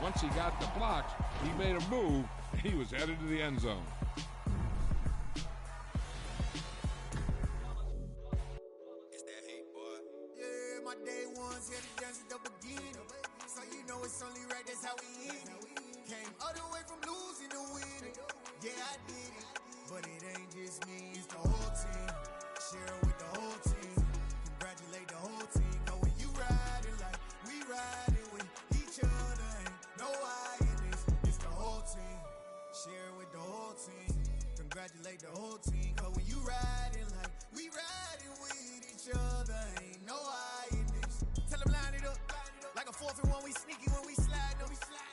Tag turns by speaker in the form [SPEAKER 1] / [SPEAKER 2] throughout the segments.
[SPEAKER 1] Once he got the blocks, he made a move, and he was headed to the end zone.
[SPEAKER 2] Day ones, yeah, the dance at the beginning. So you know it's only right, that's how we end it. Came all the way from losing to winning. Yeah, I did it, but it ain't just me, it's the whole team. Share it with the whole team. Congratulate the whole team. Cause when you riding like we riding with each other, ain't no I in this, it's the whole team. Share it with the whole team. Congratulate the whole team. Cause when you riding like we riding with each other, ain't no I in this. Tell them line it up. Like a 4th and 1, we sneaky when we slide them.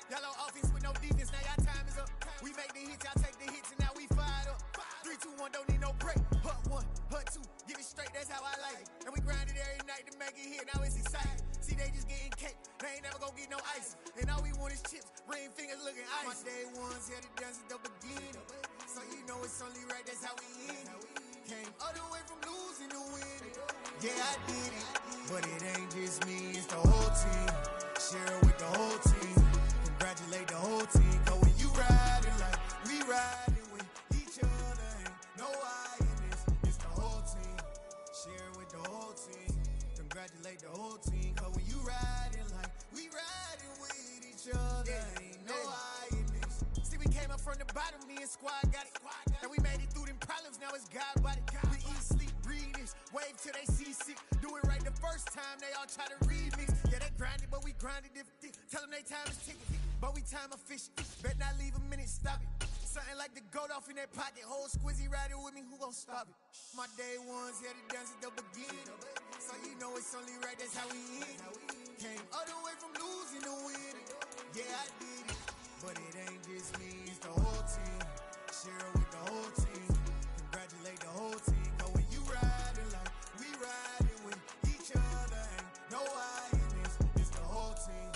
[SPEAKER 2] Y'all on offense with no defense, now y'all time is up. We make the hits, y'all take the hits, and now we fired up. 3, 2, 1, don't need no break. Hut 1, hut 2, give it straight, that's how I like it. And we grind it every night to make it hit, now it's exciting. See, they just getting cake, they ain't never gonna get no ice. And all we want is chips, ring fingers looking ice. My day ones, yeah, the dance at the beginning. So you know it's only right, that's how we end it. Came all the way from losing to winning. Yeah, I did it, but it ain't just me, it's the whole team. Share it with the whole team. Congratulate the whole team. Cause when you riding like we riding with each other, ain't no I in this, it's the whole team. Share it with the whole team. Congratulate the whole team. Cause when you riding like we riding with each other, ain't no I in this. See, we came up from the bottom, me and squad got it. And we made it through them problems, now it's God body. We eat, sleep, breathe this, wave till they see sick. Do it right the first time, they all try to remix. Yeah, they grinded, but we grinded different. Tell them they time is ticking, but we time efficient. Bet not leave a minute, stop it. Something like the goat off in that pocket. Whole squizzy riding with me, who gon' stop it? My day ones, yeah, the dance at the beginning. So you know it's only right, that's how we end it. Came all the way from losing to winning. Yeah, I did it, but it ain't just me, it's the whole team. Share it with the whole team. Congratulate the whole team. Cause when you riding like we riding with each other, ain't no I in this, it's the whole team.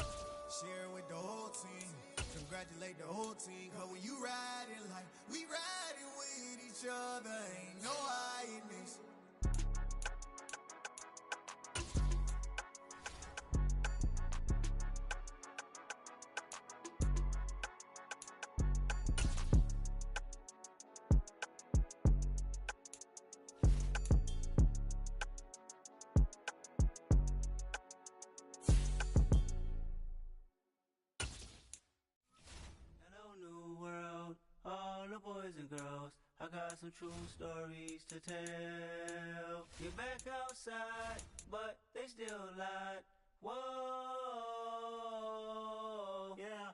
[SPEAKER 2] Share it with the whole team. Congratulate the whole team. Cause when you riding like we riding with each other, ain't no I in this.
[SPEAKER 3] All the boys and girls, I got some true stories to tell. You're back outside, but they still lied. Whoa, yeah.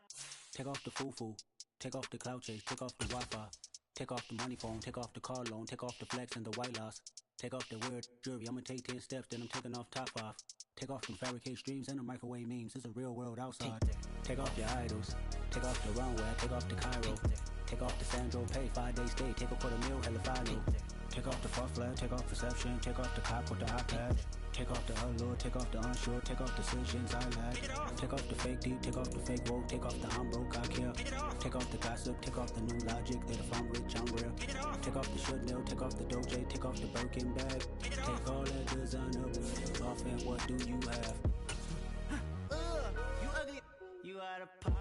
[SPEAKER 3] Take off the foo-foo, take off the cloud chase, take off the Wi-Fi, take off the money phone, take off the car loan, take off the flex and the white loss. Take off the weird jewelry, I'ma take 10 steps, then I'm taking off top 5. Take off them fabricate streams and the microwave memes, it's a real world outside. Take off your idols, take off the runway, take off the Cairo. Take off the Sandro pay, 5 days stay, take a $250,000, hella final. Take off the fuck flag, take off perception, take off the cop with the iPad. Take off the allure, take off the unsure, take off decisions I lag. Take off the fake deep, take off the fake woke, take off the I'm broke, I care. Take off the gossip, take off the new logic, that if I'm rich, I'm real. Take off the should know, take off the doje, take off the Birkin bag. Take all that designer with off and what do you have? You ugly, you out of pocket.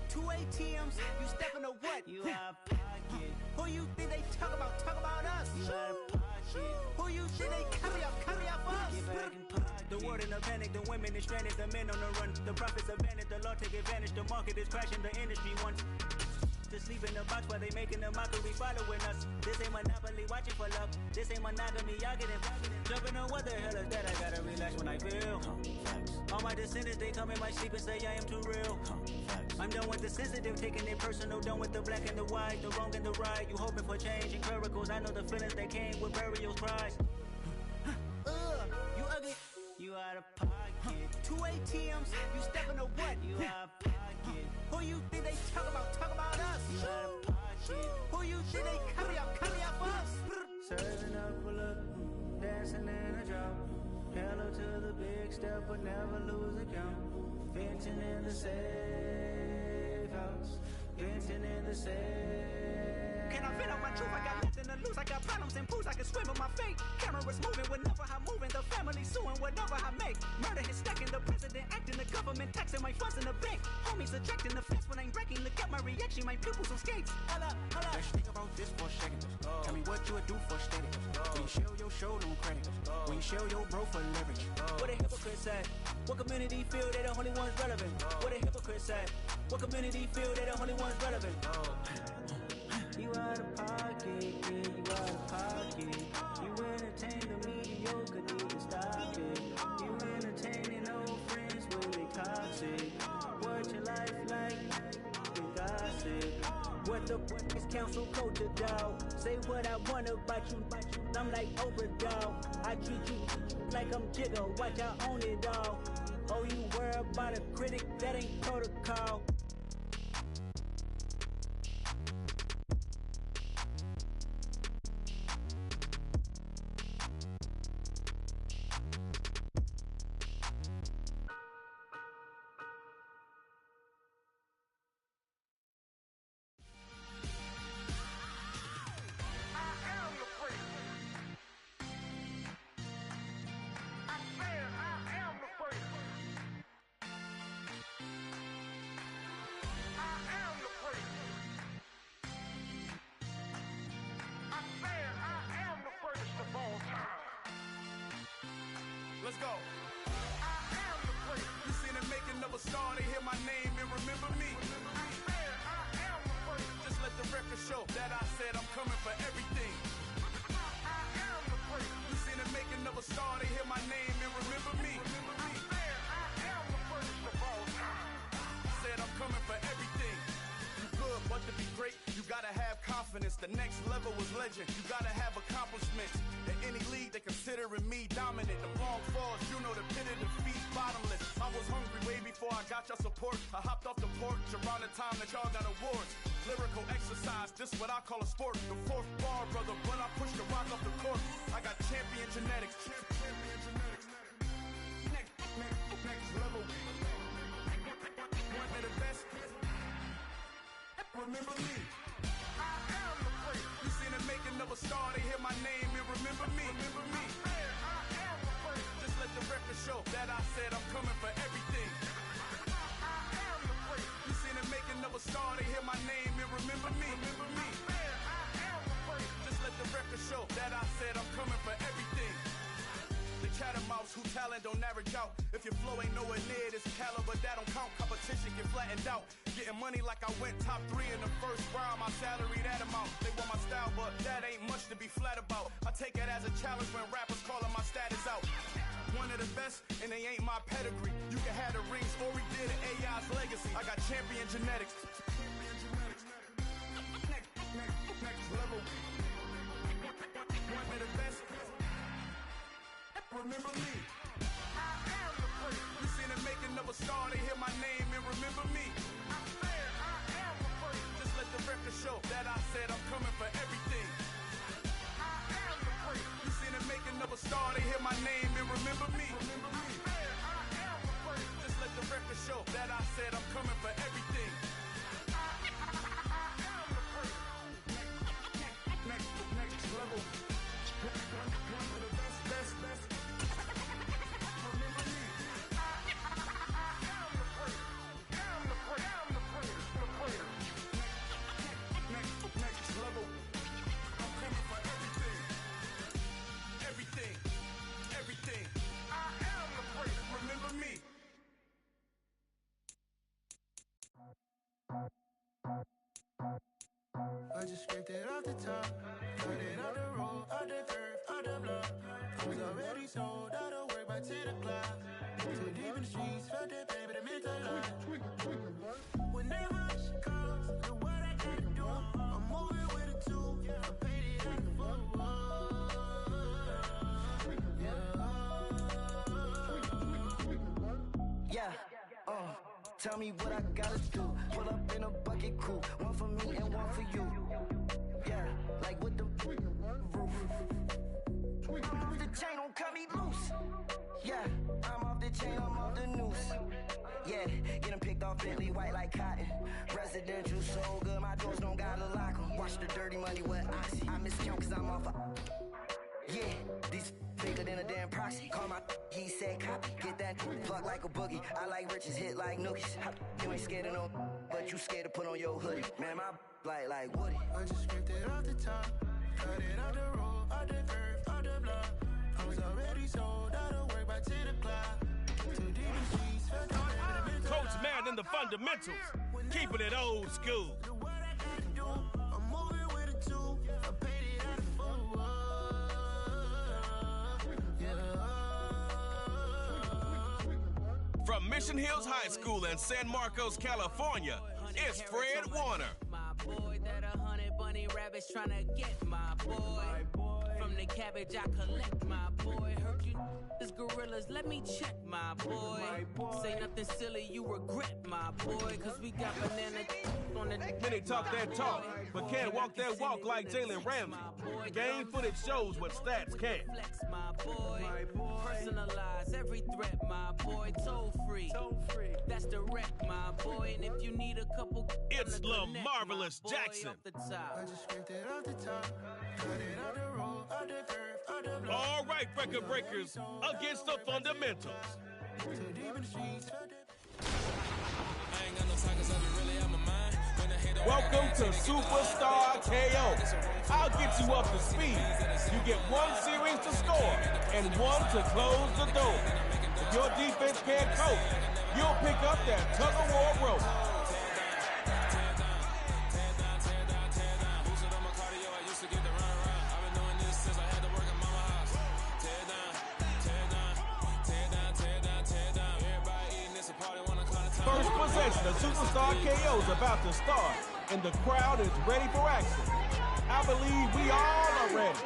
[SPEAKER 3] 2 ATMs, you stepping to what? You out of pocket. Who you think they talk about us? You out of pocket. Who you think they copy off us? Get back in pocket. The world in a panic, the women is stranded, the men on the run. The profits abandoned, the law take advantage, the market is crashing, the industry wants to sleep in the box while they making a mockery following us. This ain't monopoly, watching for luck. This ain't monogamy, y'all getting jumping on what the hell is that? I gotta relax when I feel. All my descendants, they come in my sleep and say I am too real. I'm done with the sensitive, taking it personal, done with the black and the white, the wrong and the right. You hoping for change and miracles, I know the feelings that came with burial cries. You ugly, you out of pocket. 2 ATMs, you stepping to what? You out of pocket. Who you think they talk about us? You out of pocket. Who you think they copy off us? Serving up a look, dancing in a drop. Hello to the big step, but never lose a count. Venting in the safe house. Venting in the safe. Can I fit out my truth? I got nothing to lose. I got phantoms and fools, I can swim with my fate. Cameras moving whenever I'm moving, the family suing whatever I make. Murder is stacking, the president acting, the government taxing my funds in the bank. Homies ejecting the fence when I'm breaking, look at my reaction, my pupils on skates. Hold up.
[SPEAKER 4] Let's think about this for a second. Tell me what you would do for steady. When you show your show, no credit. When you show your bro for leverage.
[SPEAKER 3] What a hypocrite said. What community feel they the only ones relevant? What a hypocrite said. What community feel they the only ones relevant? You out of pocket, yeah, you out of pocket. You entertain the mediocre, need to stop it. You entertaining old friends when they toxic. What your life like? You gossip. What the fuck is council culture, dog? Say what I want about you, I'm like Oprah, dog. I treat you like I'm Jigga, watch I own it all. Oh, you worry about a critic, that ain't protocol.
[SPEAKER 2] Let's go. I am the place. You seen it making of a star, they hear my name and remember me. I am the place. Just let the record show that I said I'm coming for everything. I am the place. You seen it making of a star, they hear my name and remember me. I am the first of all time. Said I'm coming for everything. You good, but to be great, you gotta have confidence. The next level was legend. You gotta have accomplishments. In any league, they considering me dominant. The wrong falls, you know the pit of defeat, bottomless. I was hungry way before I got your support. I hopped off the porch around the time that y'all got awards. Lyrical exercise, this what I call a sport. The fourth bar, brother, when I push the rock off the court. I got champion genetics. Next level. One of the best. Remember me. I am the place. You seen it making of a star, they hear my name and remember me. I am the place. Just let the record show that I said I'm coming for everything. I am the place. You seen it making of a star, they hear my name and remember me. I am the place. Just let the record show that I said I'm coming for everything. The chattermouths who talent don't average out. If your flow ain't nowhere near this caliber, that don't count. Competition get flattened out. Getting money like I went top 3 in the first round. My salary that amount. They want my style, but that ain't much to be flat about. I take it as a challenge when rappers calling my status out. One of the best, and they ain't my pedigree. You can have the rings, or we did it, AI's legacy. I got champion genetics. Next level. One of the best. Remember me. I am the place. You seen it making of a star, they hear my name and remember me. I am the place. Just let the record show that I said I'm coming for everything. I am the place. You seen it making of a star, they hear my name and remember me. I am the place. Just let the record show that I said I'm coming for everything. I am the place. Next level. One of the best.
[SPEAKER 5] I just scraped it off the top, cut it off the road, out the turf, out the block. I was already sold, out of work by 10 o'clock. Too deep in the streets, felt that pain, but it meant a lot. Whenever she calls, know what I gotta do. I'm moving with a two, I'm painted like a fool.
[SPEAKER 6] Yeah, tell me what I gotta do. Pull up in a bucket crew, one for me and one for you. Yeah, like with the roof. I'm off the chain, don't cut me loose. Yeah, I'm off the chain, I'm off the noose. Yeah, get them picked off Bentley white like cotton. Residential so good, my doors don't gotta lock 'em. Watch the dirty money with Oxy. I miss count cause I'm off a. Yeah, these bigger than a damn proxy. Call my he said copy. Get that plug like a boogie. I like riches, hit like nookies. You ain't scared of no, but you scared to put on your hoodie. Man, my like Woody.
[SPEAKER 5] I just scraped it off the top, cut it out the road, out the curve, out the block. I was already sold out of work by 10 o'clock. Too deep in the streets, felt the pain.
[SPEAKER 7] Coach Madden, the fundamentals, keeping it old school.
[SPEAKER 5] What I gotta do, I'm moving with a two. I paid it out of full. Yeah.
[SPEAKER 7] From Mission Hills High School in San Marcos, California, it's Fred Warner.
[SPEAKER 8] My boy, that 100 bunny rabbits tryna get my boy. From the cabbage I collect, my boy. Heard you is gorillas, let me check, my boy. Say nothing silly, you regret, my boy. Cause we got banana on the.
[SPEAKER 7] Many talk that talk, but can't walk that walk like Jalen Ramsey. Game footage shows what stats can't.
[SPEAKER 8] Flex, my boy. Personalize every threat, my boy. Toll free. That's direct, my boy. And if you need a couple,
[SPEAKER 7] It's
[SPEAKER 8] on the
[SPEAKER 7] Lil
[SPEAKER 8] connect,
[SPEAKER 7] Marvelous
[SPEAKER 8] my boy,
[SPEAKER 7] Jackson.
[SPEAKER 8] off the top.
[SPEAKER 5] I just scraped it off the top, cut it out the road, out the curve, out the block.
[SPEAKER 7] All right, record breakers, against the fundamentals.
[SPEAKER 5] Too deep in the streets, felt the
[SPEAKER 7] Welcome to Superstar KO. I'll get you up to speed. You get one series to score and one to close the door. If your defense can't cope, you'll pick up that tug-of-war rope. First possession of Superstar KO is about to start, and the crowd is ready for action. I believe we all are ready.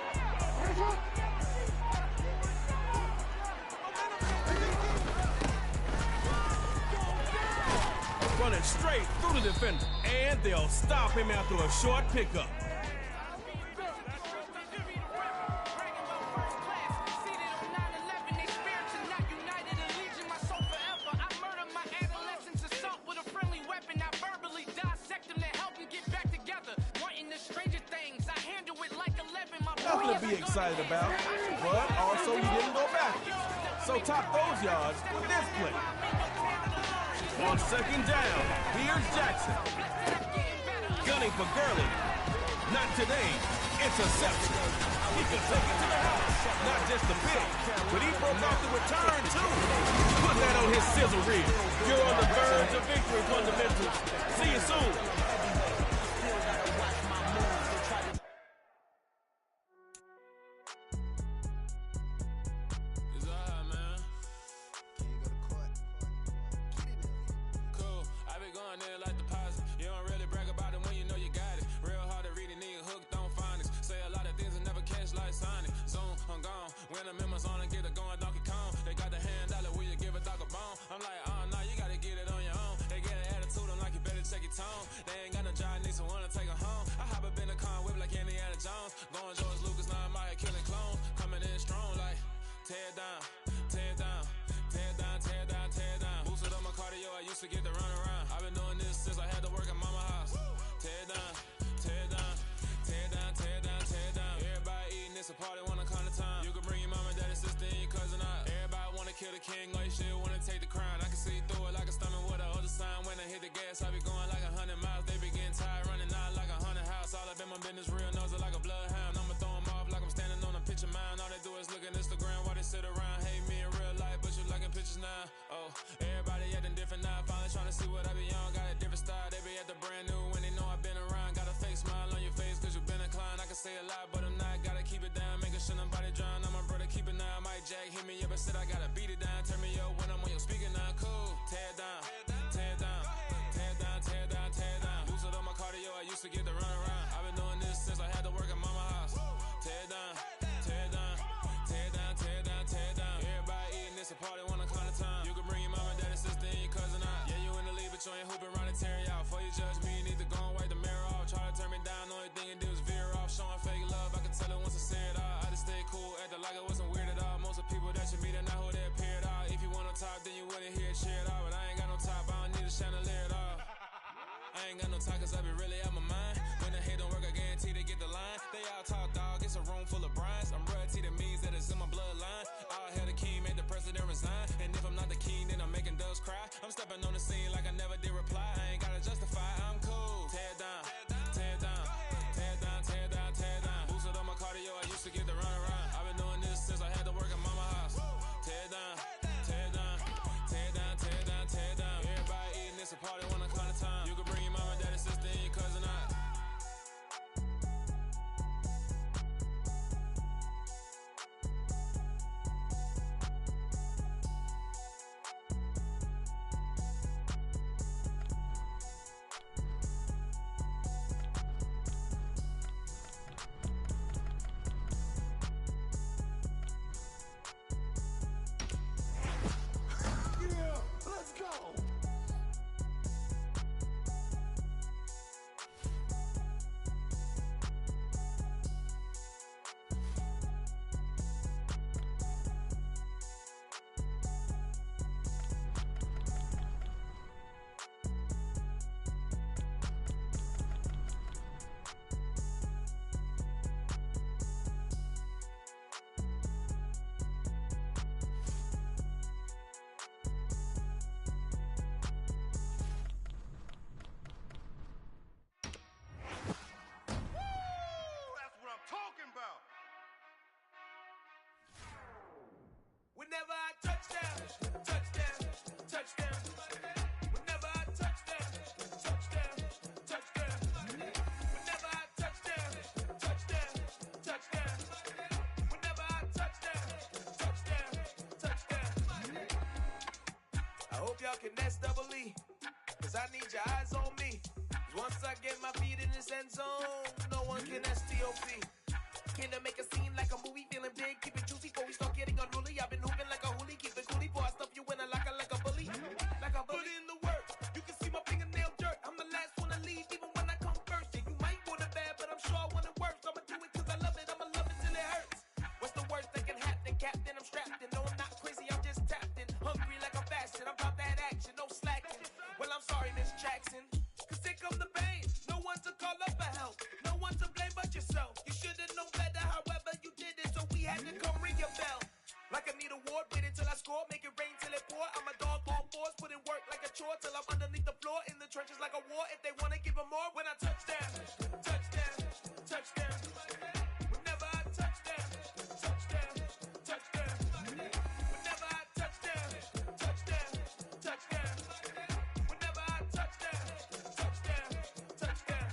[SPEAKER 7] Running straight through the defender, and they'll stop him after a short pickup. Nothing to be excited about, but also you didn't go backwards. So top those yards with this play. On second down, here's Jackson. Gunning for Gurley. Not today. Interception. He can take it to the house. Not just the pick, but he broke off the return too. Put that on his sizzle reel. You're on the verge of victory, fundamentals. See you soon.
[SPEAKER 9] When I'm in my zone and get it going Donkey Kong, they got the hand dollar, will you give a dog a bone? I'm like, oh no, you gotta get it on your own. They get an attitude, I'm like, you better check your tone. They ain't got no job, need someone to take her home. I hop up in the car, whip like Indiana Jones. Going George Lucas, now I'm out here killing clones. Coming in strong like, tear down, tear down, tear down, tear down, tear down. Boosted up my cardio, I used to get to run around. I've been doing this since I had to work at mama house. Tear down, tear down, tear down, tear down, tear down. Everybody eating, it's a party, wanna come to time. You can bring your mama, daddy, sister, and your cousin out. Everybody wanna kill the king, like shit, wanna take the crown. I can see through it like a stomach with a other sign. When I hit the gas, I be going like 100 miles. They be getting tired, running out like 100 house. All up in my business, real nose like a bloodhound. I'ma throw 'em off like I'm standing on a picture mound. All they do is look at Instagram while they sit around. Hate me in real life, but you liking pictures now. Oh, everybody acting different now. Finally trying to see what I be on. Got a different style, they be at the brand new when they know I've been around. Got a fake smile on your face, cause you been inclined. I can say a lot, but I'm not. Gotta keep it down, making sure nobody drown. I'm my brother, keep it now. Mike Jack hit me up and said I gotta beat it down. Turn me up when I'm on your speaker now. Cool, tear down, tear down, tear down, tear down, tear down. Boosted up my cardio, I used to get to run around. I've been doing this since I had to work at mama house. Tear down, tear down, tear down, tear down, tear down. Everybody eating, it's a party, wanna come to time. You can bring your mama, daddy, sister, and your cousin out. Yeah, you in the league, but you ain't hooping around and tear you out. Before you judge me, you need to go and wipe the mirror off. Try to turn me down, only thing you do is veer off. Showing fake love, I can tell it once I say it all. I just stay cool, acting like I wasn't weird at all. Most of the people that you meet are not who they appeared all. If you want to talk, then you wouldn't hear it cheered all. But I ain't got no time chandelier it off. I ain't got no time 'cause I be really out my mind. When the hate don't work, I guarantee they get the line. They all talk dog, it's a room full of brines. I'm royalty, that means that it's in my bloodline. All hail the king, made the president resign. And if I'm not the king, then I'm making doves cry. I'm stepping on the scene like I never did reply. I ain't gotta justify, I'm cool. Tear down, tear down, tear down, tear down, tear down. Boosted on my cardio, I used to get the run around. I've been doing this since I had to work at mama house. Tear down, tear down, tear down, tear down, tear down. Everybody eating, it's a party when I count of time. You can bring your mama, daddy, sister, and your cousin out.
[SPEAKER 10] Whenever I touchdown, touchdown, touchdown. Whenever I touchdown, touchdown, touchdown. Whenever I touchdown, touchdown, touchdown. Whenever I touchdown, touchdown, touchdown. I hope y'all can double E, 'cause I need your eyes on me. 'Cause once I get my feet in this end zone, no one can STOP. Can I make a scene like a movie, feeling big, keep it juicy before we start getting unruly. I've been hooping like a hoolie, keep it coolie before I stuff you in a locker like a bully. Like a bully. Put in the work, you can see my fingernail dirt. I'm the last one to leave, even when I come first. Yeah, you might want it bad, but I'm sure I want it worse. I'ma do it 'cause I love it, I'ma love it till it hurts. What's the worst that can happen, Captain? I'm strapped in, no I'm not crazy, I'm just tapped in. Hungry like I'm fasting, I'm about that action, no slacking. Well, I'm sorry, Miss Jackson, 'cause here come the pain. No one to call up for help, no one to blame but yourself. You should've known better, however you did it, so we had to come ring your bell. Like I need a ward, wait until I score, make it rain till it pour. I'm a dog on fours, put in work like a chore till I'm underneath the floor, in the trenches like a war. If they wanna give them more, when I touchdown, touchdown, touchdown. Whenever I touchdown, touchdown, touchdown. Whenever I touchdown, touchdown, touchdown. Whenever I touchdown, touchdown, touchdown.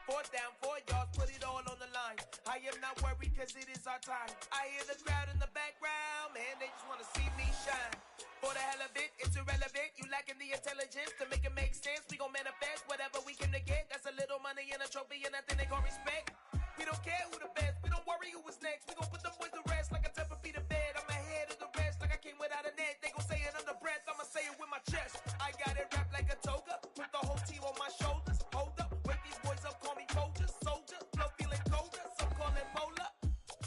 [SPEAKER 10] 4th down, 4 yards, put it all on the line. I am not worried 'cause it is our time. I hear the crowd in the background, man, they just wanna see me shine. For the hell of it, it's irrelevant. You lacking the intelligence to make it make sense. We gon' manifest whatever we came to get. That's a little money and a trophy and nothing they call respect. We don't care who the best, we don't worry who was next. We gon' put the boys to rest like a Tempur-Pedic to bed. I'm ahead of the rest like I came without a net. They gon' say it under breath, I'ma say it with my chest. I got it wrapped like a toga, put the whole team on my shoulders. Hold up, wake these boys up, call me soldier, soldier. Flow feeling colder, some call it polar.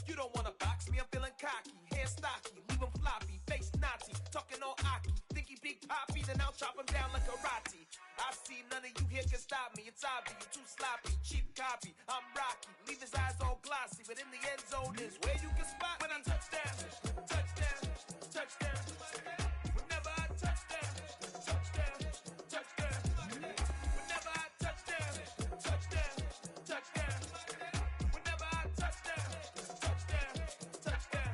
[SPEAKER 10] You don't wanna box me, I'm feeling cocky. Hair stocky, leave him floppy, face Nazi. Talking all Aki, think he big poppy, then I'll chop him down like karate. I see none of you here can stop me. It's obvious, you too sloppy, cheap copy. I'm Rocky, leave his eyes all glossy, but in the end zone is where you can spot when I touchdown, touchdown, touchdown. Whenever I touchdown, touchdown, touchdown. Whenever I touchdown, touchdown, touchdown. Whenever I touchdown, touchdown, touchdown.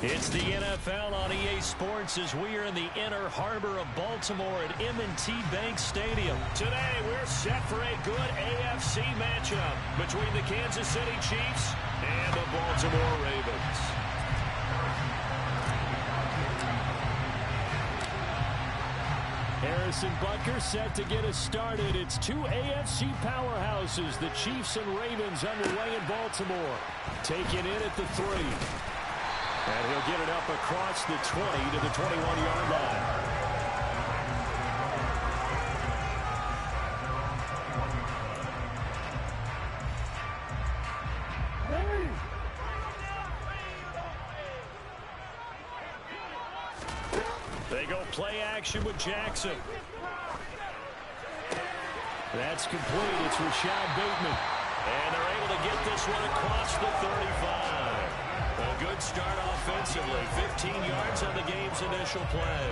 [SPEAKER 11] It's the NFL on EA Sports as we are in the inner harbor of Baltimore at M&T Bank Stadium. Today, we're set for a good AFC matchup between the Kansas City Chiefs and the Baltimore Ravens. Aaron Harrison Butker set to get us started. It's two AFC powerhouses, the Chiefs and Ravens, underway in Baltimore. Taking it at the 3. And he'll get it up across the 20 to the 21-yard line. They go play action with Jackson. That's complete. It's Rashad Bateman. And they're able to get this one across the 35. A good start offensively. 15 yards on the game's initial play.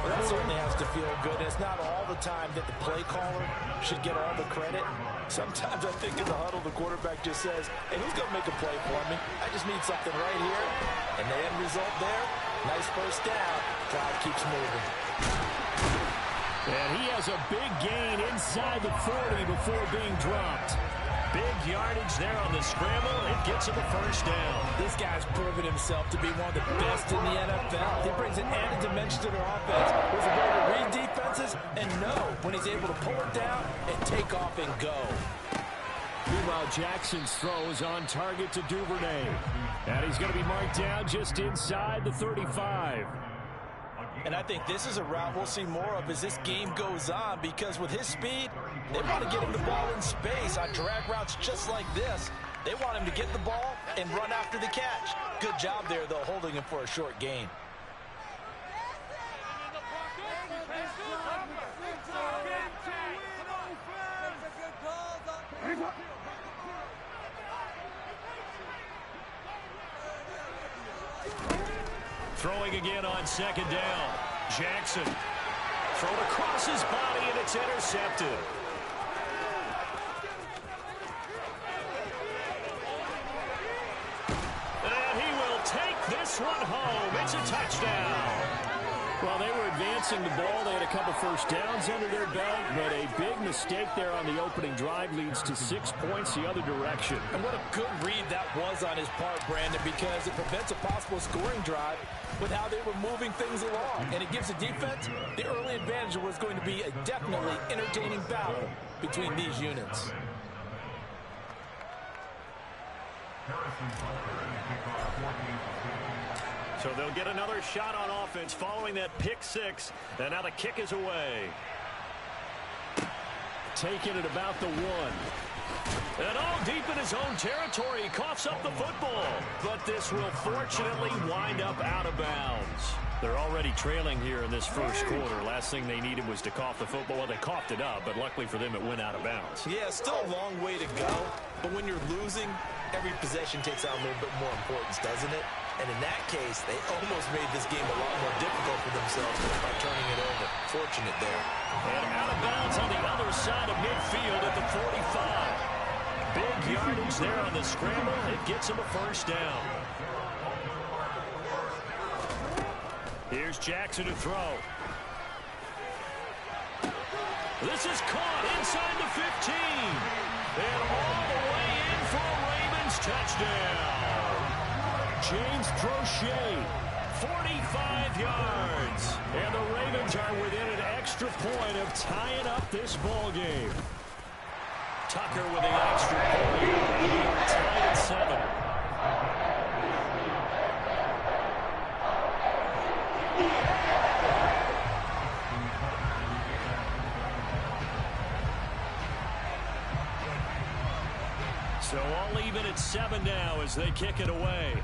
[SPEAKER 12] Well, that certainly has to feel good. It's not all the time that the play caller should get all the credit. Sometimes I think in the huddle, the quarterback just says, hey, who's going to make a play for me? I just need something right here. And the end result there, nice first down. Drive keeps moving.
[SPEAKER 11] And he has a big gain inside the 40 before being dropped. Big yardage there on the scramble. It gets him a first down.
[SPEAKER 12] This guy's proven himself to be one of the best in the NFL. He brings an added dimension to their offense. He's able to read defenses and know when he's able to pull it down and take off and go.
[SPEAKER 11] Meanwhile, Jackson's throw is on target to Duvernay. And he's going to be marked down just inside the 35.
[SPEAKER 12] And I think this is a route we'll see more of as this game goes on, because with his speed, they want to get him the ball in space on drag routes just like this. They want him to get the ball and run after the catch. Good job there, though, holding him for a short gain.
[SPEAKER 11] Throwing again on second down. Jackson. Thrown across his body, and it's intercepted. And he will take this one home. It's a touchdown. Well, they were advancing the ball. They had a couple first downs under their belt, but a big mistake there on the opening drive leads to 6 points the other direction.
[SPEAKER 12] And what a good read that was on his part, Brandon, because it prevents a possible scoring drive with how they were moving things along. And it gives the defense the early advantage of what's going to be a definitely entertaining battle between these units.
[SPEAKER 11] So they'll get another shot on offense following that pick six. And now the kick is away. Taking it about the 1. And all deep in his own territory, he coughs up the football. But this will fortunately wind up out of bounds. They're already trailing here in this first quarter. Last thing they needed was to cough the football. Well, they coughed it up, but luckily for them, it went out of bounds.
[SPEAKER 12] Yeah, still a long way to go. But when you're losing, every possession takes on a little bit more importance, doesn't it? And in that case, they almost made this game a lot more difficult for themselves by turning it over. Fortunate there.
[SPEAKER 11] And out of bounds on the other side of midfield at the 45. Big yardage there on the scramble. It gets him a first down. Here's Jackson to throw. This is caught inside the 15. And all the way in for a Ravens touchdown. James Prochet, 45 yards. And the Ravens are within an extra point of tying up this ball game. Tucker with the extra point. Tied at 7. So all even at 7 now as they kick it away.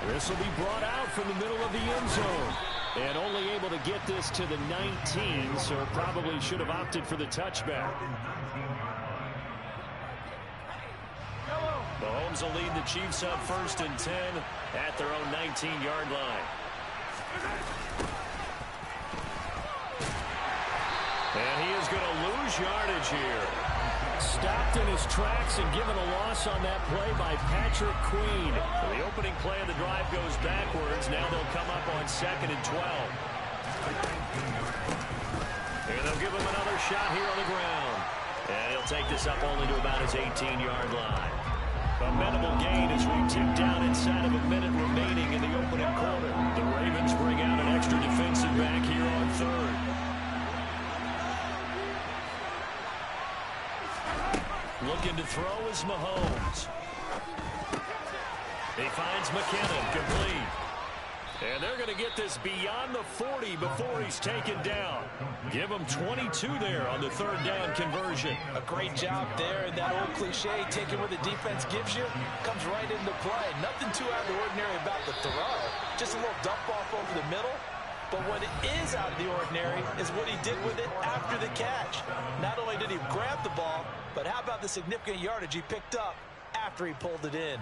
[SPEAKER 11] This will be brought out from the middle of the end zone. And only able to get this to the 19, so probably should have opted for the touchback. Mahomes will lead the Chiefs up 1st and 10 at their own 19-yard line. And he is going to lose yardage here. Stopped in his tracks and given a loss on that play by Patrick Queen. The opening play of the drive goes backwards. Now they'll come up on 2nd and 12. And they'll give him another shot here on the ground. And he'll take this up only to about his 18-yard line. A minimal gain as we tick down inside of a minute remaining in the opening quarter. The Ravens bring out an extra defensive back here on third. Looking to throw is Mahomes. He finds McKinnon, complete. And they're going to get this beyond the 40 before he's taken down. Give him 22 there on the third down conversion.
[SPEAKER 12] A great job there, and that old cliche, taking what the defense gives you, comes right into play. Nothing too out of the ordinary about the throw. Just a little dump off over the middle. But what is out of the ordinary is what he did with it after the catch. Not only did he grab the ball, but how about the significant yardage he picked up after he pulled it in.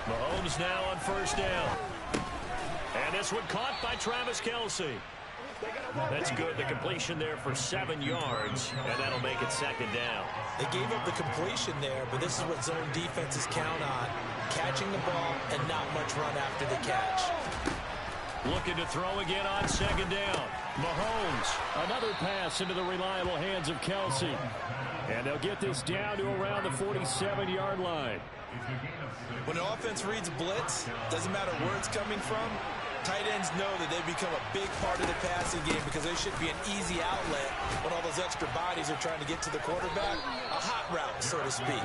[SPEAKER 11] Mahomes now on first down. And this one caught by Travis Kelce. That's good. The completion there for 7 yards, and that'll make it second down.
[SPEAKER 12] They gave up the completion there, but this is what zone defenses count on. Catching the ball and not much run after the catch.
[SPEAKER 11] Looking to throw again on second down. Mahomes, another pass into the reliable hands of Kelce. And they'll get this down to around the 47-yard line.
[SPEAKER 12] When an offense reads blitz, doesn't matter where it's coming from, tight ends know that they become a big part of the passing game because they should be an easy outlet when all those extra bodies are trying to get to the quarterback. A hot route, so to speak.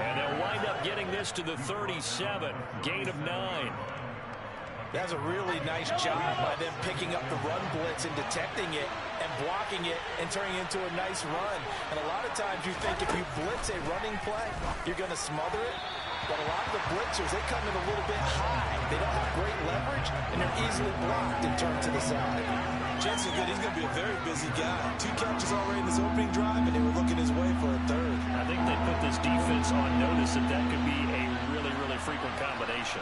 [SPEAKER 11] And they'll wind up getting this to the 37. Gain of 9.
[SPEAKER 12] That's a really nice job by them picking up the run blitz and detecting it and blocking it and turning it into a nice run. And a lot of times you think if you blitz a running play, you're going to smother it. But a lot of the blitzers, they come in a little bit high. They don't have great leverage, and they're easily blocked and turned to the side. Jensen good. He's going to be a very busy guy. 2 catches already in this opening drive, and they were looking his way for a third.
[SPEAKER 11] I think they put this defense on notice that that could be a really, really frequent combination.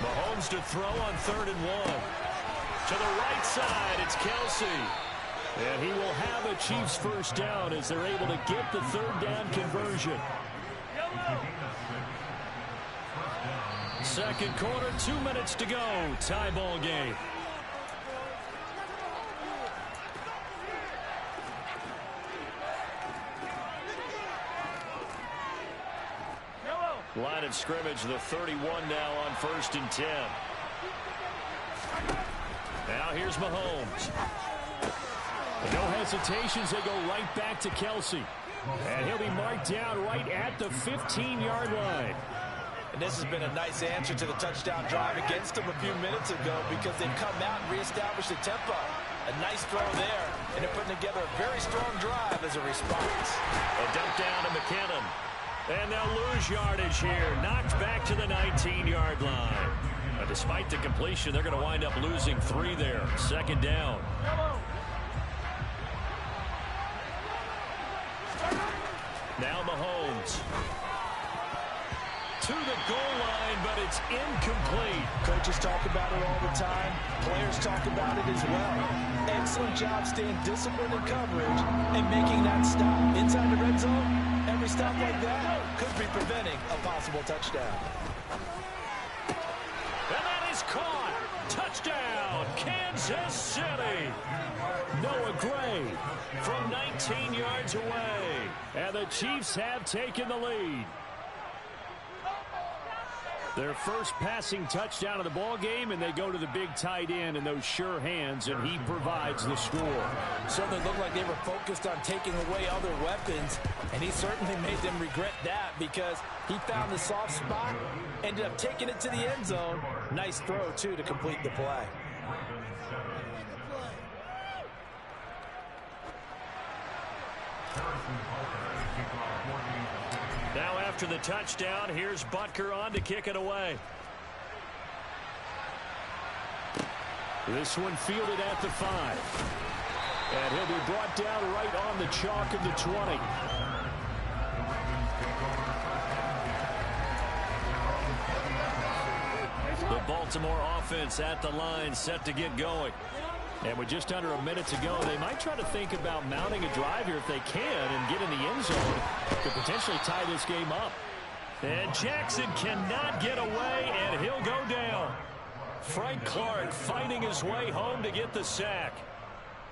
[SPEAKER 11] Mahomes to throw on 3rd and 1. To the right side, it's Kelce. And he will have a Chiefs first down as they're able to get the 3rd down conversion. Second quarter, 2 minutes to go. Tie ball game. Line of scrimmage, the 31 now on 1st and 10. Now here's Mahomes. No hesitations, they go right back to Kelce. And he'll be marked down right at the 15-yard line.
[SPEAKER 12] And this has been a nice answer to the touchdown drive against them a few minutes ago because they've come out and reestablished the tempo. A nice throw there, and they're putting together a very strong drive as a response.
[SPEAKER 11] A dump down to McKinnon. And they'll lose yardage here. Knocked back to the 19-yard line. But despite the completion, they're going to wind up losing 3 there. Second down. Now Mahomes. To the goal line, but it's incomplete.
[SPEAKER 12] Coaches talk about it all the time. Players talk about it as well. Excellent job staying disciplined in coverage and making that stop. Inside the red zone, every stop like that could be preventing a possible touchdown.
[SPEAKER 11] And that is caught. Touchdown, Kansas City. Noah Gray from 19 yards away. And the Chiefs have taken the lead. Their first passing touchdown of the ball game, and they go to the big tight end in those sure hands, and he provides the score.
[SPEAKER 12] Certainly looked like they were focused on taking away other weapons, and he certainly made them regret that because he found the soft spot, ended up taking it to the end zone. Nice throw, too, to complete the play.
[SPEAKER 11] Now after the touchdown, here's Butker on to kick it away. This one fielded at the 5. And he'll be brought down right on the chalk of the 20. The Baltimore offense at the line, set to get going. And with just under a minute to go, they might try to think about mounting a drive here if they can and get in the end zone to potentially tie this game up. And Jackson cannot get away, and he'll go down. Frank Clark fighting his way home to get the sack.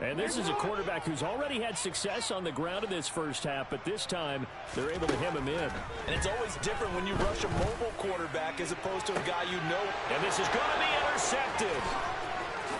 [SPEAKER 11] And this is a quarterback who's already had success on the ground in this first half, but this time they're able to hem him in.
[SPEAKER 12] And it's always different when you rush a mobile quarterback as opposed to a guy you know.
[SPEAKER 11] And this is going to be intercepted.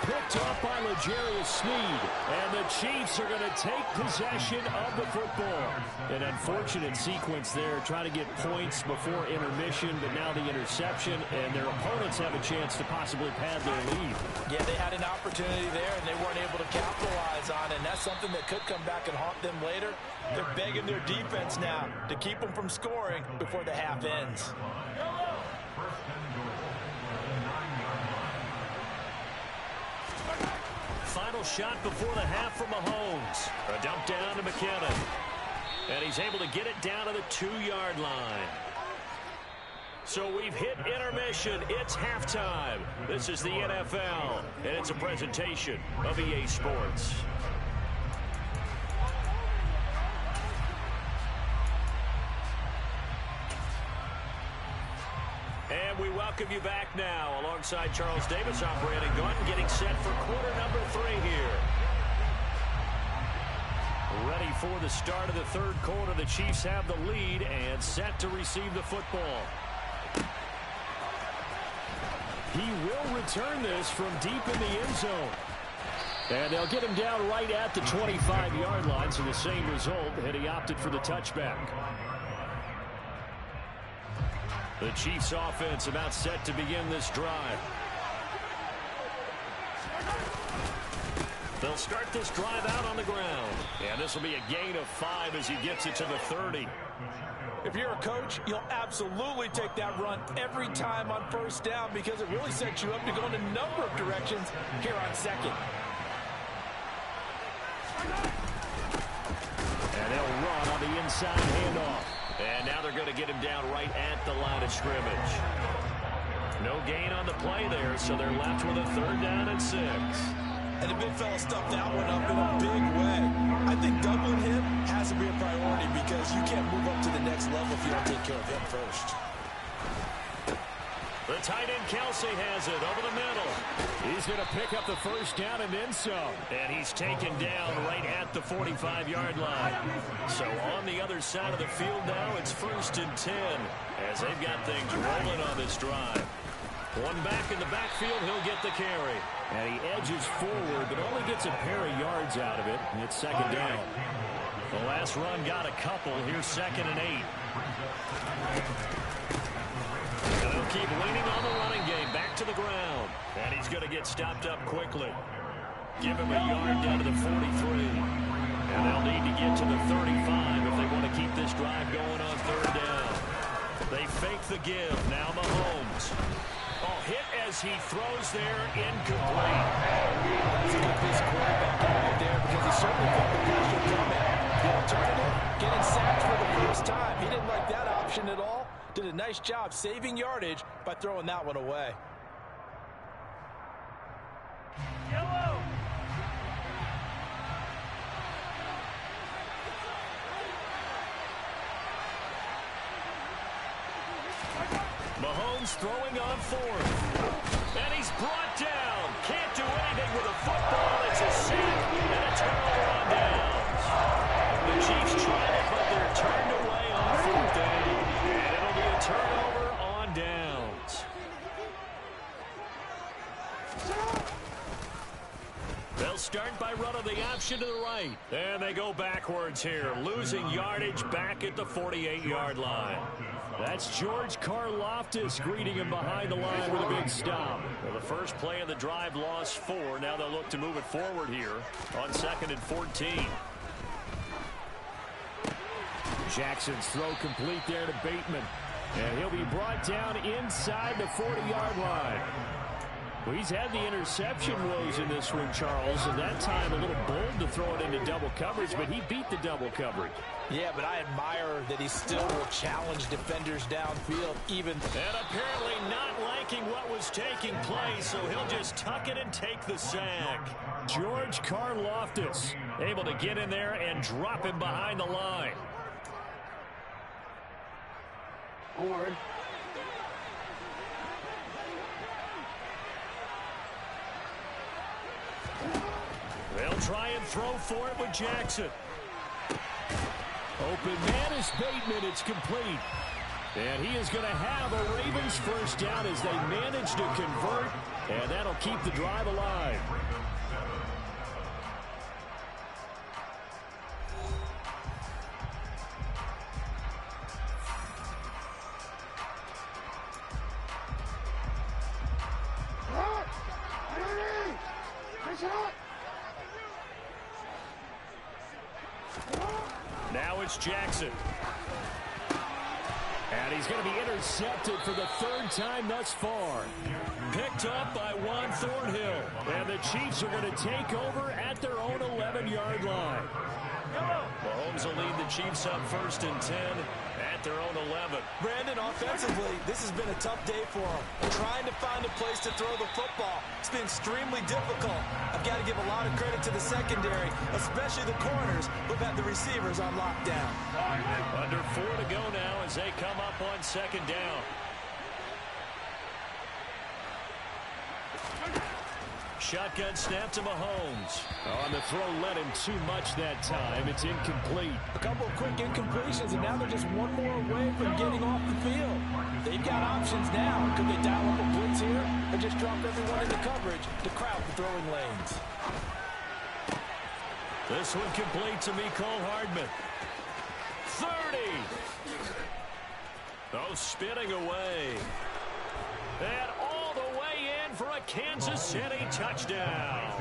[SPEAKER 11] Picked off by L'Jarius Sneed. And the Chiefs are going to take possession of the football. An unfortunate sequence there, trying to get points before intermission, but now the interception, and their opponents have a chance to possibly pad their lead.
[SPEAKER 12] Yeah, they had an opportunity there, and they weren't able to capitalize on it, and that's something that could come back and haunt them later. They're begging their defense now to keep them from scoring before the half ends.
[SPEAKER 11] Final shot before the half from Mahomes. A dump down to McKinnon. And he's able to get it down to the 2-yard line. So we've hit intermission. It's halftime. This is the NFL, and it's a presentation of EA Sports. And we welcome you back now. Alongside Charles Davis, I'm Brandon Gordon, getting set for quarter number 3 here. Ready for the start of the third quarter. The Chiefs have the lead and set to receive the football. He will return this from deep in the end zone. And they'll get him down right at the 25-yard line, so the same result, and he opted for the touchback. The Chiefs offense about set to begin this drive. They'll start this drive out on the ground. And this will be a gain of 5 as he gets it to the 30.
[SPEAKER 12] If you're a coach, you'll absolutely take that run every time on first down because it really sets you up to go in a number of directions here on second.
[SPEAKER 11] And they'll run on the inside handoff. And now they're going to get him down right at the line of scrimmage. No gain on the play there, so they're left with a 3rd down and 6.
[SPEAKER 12] And the big fella stuffed that one up in a big way. I think doubling him has to be a priority because you can't move up to the next level if you don't take care of him first.
[SPEAKER 11] The tight end Kelsey has it over the middle. He's going to pick up the first down and then some. And he's taken down right at the 45-yard line. So on the other side of the field now, it's 1st and 10 as they've got things rolling on this drive. One back in the backfield, he'll get the carry. And he edges forward, but only gets a pair of yards out of it. And it's 2nd down. The last run got a couple. Here's 2nd and 8. And they'll keep leaning on the running game. Back to the ground. And he's going to get stopped up quickly. Give him a yard down to the 43. And they'll need to get to the 35 if they want to keep this drive going on 3rd down. They fake the give. Now Mahomes. Oh, hit as he throws there, incomplete.
[SPEAKER 12] That's a good piece of quarterbacking right there because he certainly felt the pressure coming. The alternative, getting sacked for the first time. He didn't like that option at all. Did a nice job saving yardage by throwing that one away.
[SPEAKER 10] Yellow.
[SPEAKER 11] Mahomes throwing on 4th. And he's brought down. Can't do anything with a football. It's a sack and a turnover on downs. The Chiefs trying it, but they're turned away on 4th down. And it'll be a turnover on downs. They'll start by running the option to the right. And they go backwards here, losing yardage back at the 48-yard line. That's George Karlaftis greeting him behind the line with a big stop. Well, the first play of the drive lost 4. Now they'll look to move it forward here on 2nd and 14. Jackson's throw complete there to Bateman. And he'll be brought down inside the 40-yard line. Well, he's had the interception woes in this one, Charles, and that time a little bold to throw it into double coverage, but he beat the double coverage.
[SPEAKER 12] Yeah, but I admire that he still will challenge defenders downfield even.
[SPEAKER 11] And apparently not liking what was taking place, so he'll just tuck it and take the sack. George Karlaftis able to get in there and drop him behind the line.
[SPEAKER 10] Forward.
[SPEAKER 11] They'll try and throw for it with Jackson. Open man is Bateman. It's complete. And he is going to have a Ravens first down as they manage to convert, and that'll keep the drive alive. Now it's Jackson. And he's going to be intercepted for the third time thus far. Picked up by Juan Thornhill. And the Chiefs are going to take over at their own 11-yard line. Mahomes will lead the Chiefs up 1st and 10 at their own 11.
[SPEAKER 12] Brandon, offensively, this has been a tough day for them. Trying to find a place to throw the football. It's been extremely difficult. I've got to give a lot of credit to the secondary, especially the corners, who've had the receivers on lockdown.
[SPEAKER 11] Under 4 to go now as they come up on 2nd down. Shotgun snap to Mahomes. On the throw, let him too much that time. It's incomplete.
[SPEAKER 12] A couple of quick incompletions, and now they're just one more away from getting off the field. They've got options now. Could they dial up a blitz here, or just drop everyone into coverage to crowd the throwing lanes?
[SPEAKER 11] This one complete to Mecole Hardman. 30. Oh, spinning away. And all the way in for a Kansas City touchdown.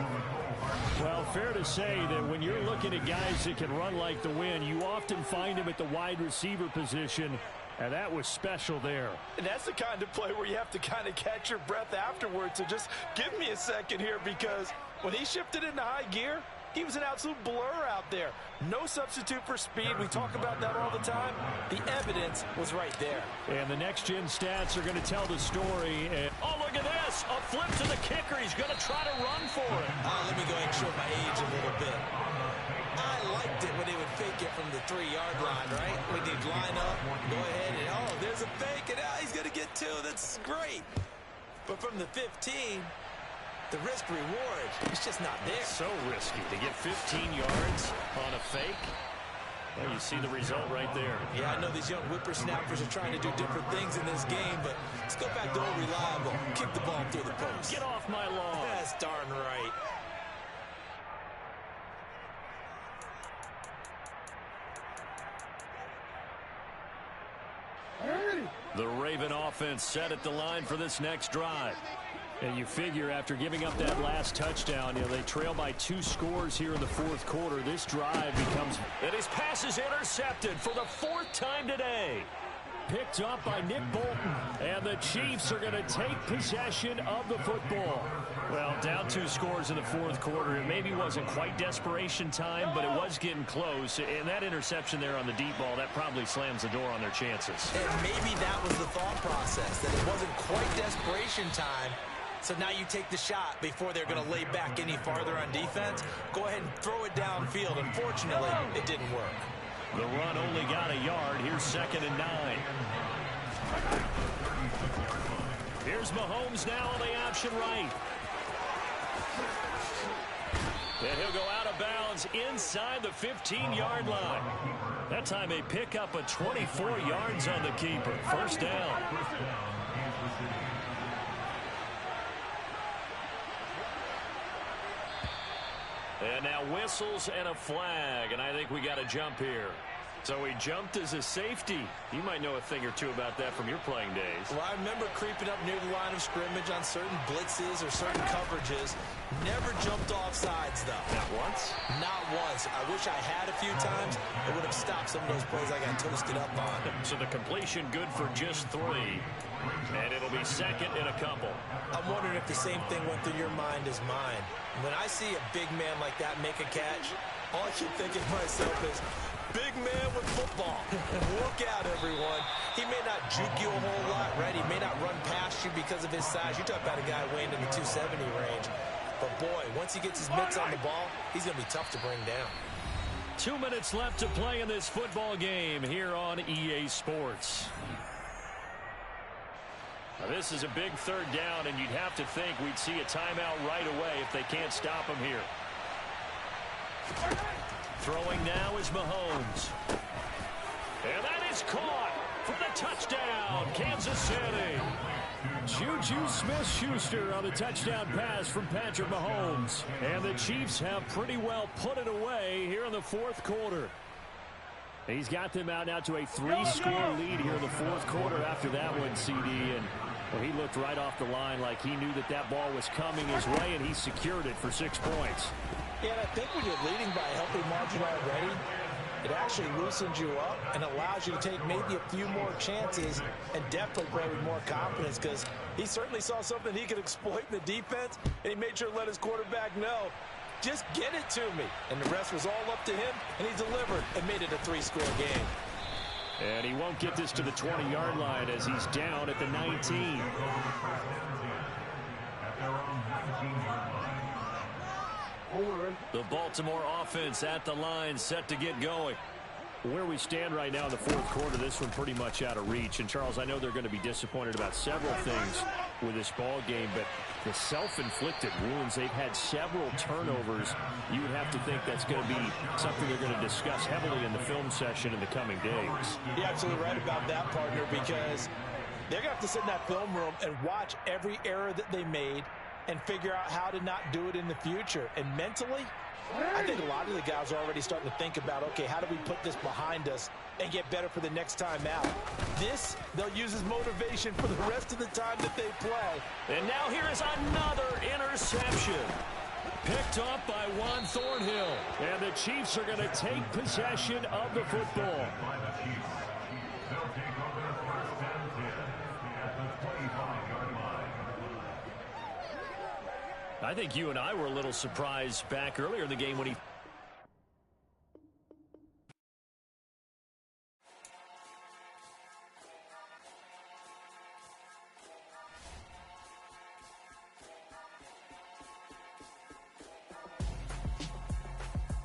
[SPEAKER 11] Well, fair to say that when you're looking at guys that can run like the wind, you often find them at the wide receiver position, and that was special there.
[SPEAKER 12] And that's the kind of play where you have to kind of catch your breath afterwards. So just give me a second here, because when he shifted into high gear, he was an absolute blur out there. No substitute for speed. We talk about that all the time. The evidence was right there.
[SPEAKER 11] And the next-gen stats are going to tell the story. And, oh, look at this. A flip to the kicker. He's going to try to run for it.
[SPEAKER 12] Let me go ahead and show my age a little bit. I liked it when they would fake it from the 3-yard line, right? When they'd line up, go ahead, and, oh, there's a fake, and he's going to get 2. That's great. But from the 15... the risk-reward is just not there.
[SPEAKER 11] So risky to get 15 yards on a fake. Well, you see the result right there.
[SPEAKER 12] Yeah, I know these young whippersnappers are trying to do different things in this game, but let's go back to old reliable. Kick the ball through the post.
[SPEAKER 11] Get off my lawn.
[SPEAKER 12] That's darn right.
[SPEAKER 11] The Raven offense set at the line for this next drive. And you figure after giving up that last touchdown, they trail by 2 scores here in the 4th quarter. This drive becomes... And his pass is intercepted for the 4th time today. Picked up by Nick Bolton. And the Chiefs are going to take possession of the football. Well, down 2 scores in the 4th quarter. It maybe wasn't quite desperation time, but it was getting close. And that interception there on the deep ball, that probably slams the door on their chances.
[SPEAKER 12] And maybe that was the thought process, that it wasn't quite desperation time. So now you take the shot before they're going to lay back any farther on defense. Go ahead and throw it downfield. Unfortunately, it didn't work.
[SPEAKER 11] The run only got a yard. Here's 2nd and 9. Here's Mahomes now on the option right. And he'll go out of bounds inside the 15-yard line. That time they pick up a 24 yards on the keeper. First down. And now whistles and a flag, and I think we got a jump here. So he jumped as a safety. You might know a thing or two about that from your playing days.
[SPEAKER 12] Well, I remember creeping up near the line of scrimmage on certain blitzes or certain coverages. Never jumped off sides, though.
[SPEAKER 11] Not once?
[SPEAKER 12] Not once. I wish I had a few times. It would have stopped some of those plays I got toasted up on.
[SPEAKER 11] So the completion good for just 3. And it'll be 2nd and a couple.
[SPEAKER 12] I'm wondering if the same thing went through your mind as mine. When I see a big man like that make a catch, all I keep thinking to myself is, big man with football. Look out, everyone. He may not juke you a whole lot, right? He may not run past you because of his size. You talk about a guy weighing in the 270 range. But, boy, once he gets his mitts on the ball, he's going to be tough to bring down.
[SPEAKER 11] 2 minutes left to play in this football game here on EA Sports. Now, this is a big 3rd down, and you'd have to think we'd see a timeout right away if they can't stop him here. Throwing now is Mahomes. And that is caught for the touchdown, Kansas City. Juju Smith-Schuster on the touchdown pass from Patrick Mahomes. And the Chiefs have pretty well put it away here in the fourth quarter. He's got them out now to a 3-score lead here in the fourth quarter after that one, CD. And well, he looked right off the line like he knew that that ball was coming his way, and he secured it for 6 points.
[SPEAKER 12] Yeah, and I think when you're leading by a healthy margin already, it actually loosens you up and allows you to take maybe a few more chances and definitely play with more confidence, because he certainly saw something he could exploit in the defense, and he made sure to let his quarterback know, just get it to me. And the rest was all up to him, and he delivered and made it a 3-score game.
[SPEAKER 11] And he won't get this to the 20-yard line as he's down at the 19. The Baltimore offense at the line, set to get going. Where we stand right now in the fourth quarter, this one pretty much out of reach. And, Charles, I know they're going to be disappointed about several things with this ball game, but the self-inflicted wounds, they've had several turnovers. You would have to think that's going to be something they're going to discuss heavily in the film session in the coming days.
[SPEAKER 12] You're absolutely right about that, partner, because they're going to have to sit in that film room and watch every error that they made and figure out how to not do it in the future. And mentally, I think a lot of the guys are already starting to think about, okay, how do we put this behind us and get better for the next time out? This, they'll use as motivation for the rest of the time that they play.
[SPEAKER 11] And now here is another interception. Picked up by Juan Thornhill. And the Chiefs are going to take possession of the football. I think you and I were a little surprised back earlier in the game when he